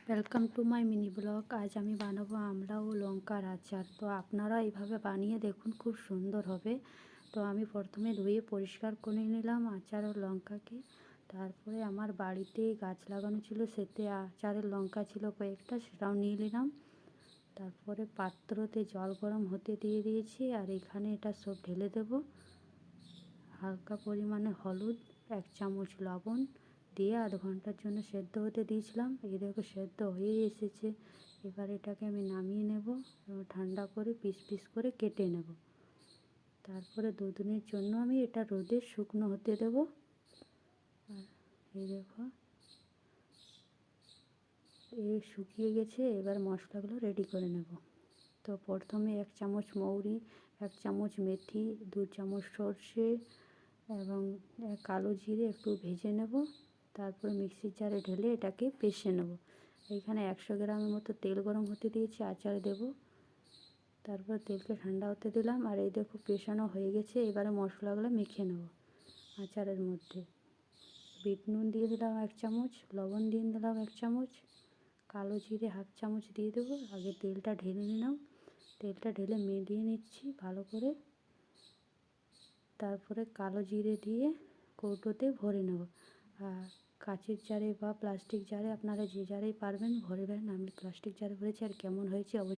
Welcome to my mini blog. আজ আমি বানাবো আমলা ও লঙ্কার আচার। তো আপনারা এইভাবে বানিয়ে দেখুন, খুব সুন্দর হবে। তো আমি প্রথমে ধুয়ে পরিষ্কার করে নিলাম আচার ও লঙ্কাকে। তারপরে আমার বাড়িতে গাছ লাগানো ছিল, সেতে আচারের লঙ্কা ছিল কয়েকটা, সেটাও নিয়ে নিলাম। তারপরে পাত্রতে জল গরম হতে দিয়ে দিয়েছি, আর এখানে এটা সব ঢেলে দেব। হালকা পরিমাণে হলুদ, 1 চামচ লবণ দিয়ে আধ ঘন্টার জন্য সেদ্ধ হতে দিয়েছিলাম। এই দেখো সেদ্ধ হয়ে এসেছে। এবার এটাকে আমি নামিয়ে নেব এবং ঠান্ডা করে পিস পিস করে কেটে নেব। তারপরে দুদিনের জন্য আমি এটা রোদে শুকনো হতে দেব। আর এই দেখো শুকিয়ে গেছে। এবার মশলাগুলো রেডি করে নেব। তো প্রথমে 1 চামচ মৌরি, 1 চামচ মেথি, 2 চামচ সর্ষে এবং কালো জিরে একটু ভেজে নেব। তারপরে মিক্সির জারে ঢেলে এটাকে পেষে নেব। এখানে 100 গ্রামের মতো তেল গরম হতে দিয়েছি, আচার দেব। তারপর তেলকে ঠান্ডা হতে দিলাম, আর এই দেখো পেষানো হয়ে গেছে। এবারে মশলাগুলো মেখে নেব আচারের মধ্যে। বিট নুন দিয়ে দিলাম 1 চামচ, লবণ দিয়ে দিলাম 1 চামচ, কালো জিরে 1/2 চামচ দিয়ে দেবো। আগে তেলটা ঢেলে নিলাম, তেলটা ঢেলে মিলিয়ে নিচ্ছি ভালো করে। তারপরে কালো জিরে দিয়ে কৌটোতে ভরে নেব। আর কাচের জারে বা প্লাস্টিক জারে, আপনারা যে জারেই পারবেন ভরবেন। আমি প্লাস্টিক জারে ভরেছি। আর কেমন হয়েছে অবশ্যই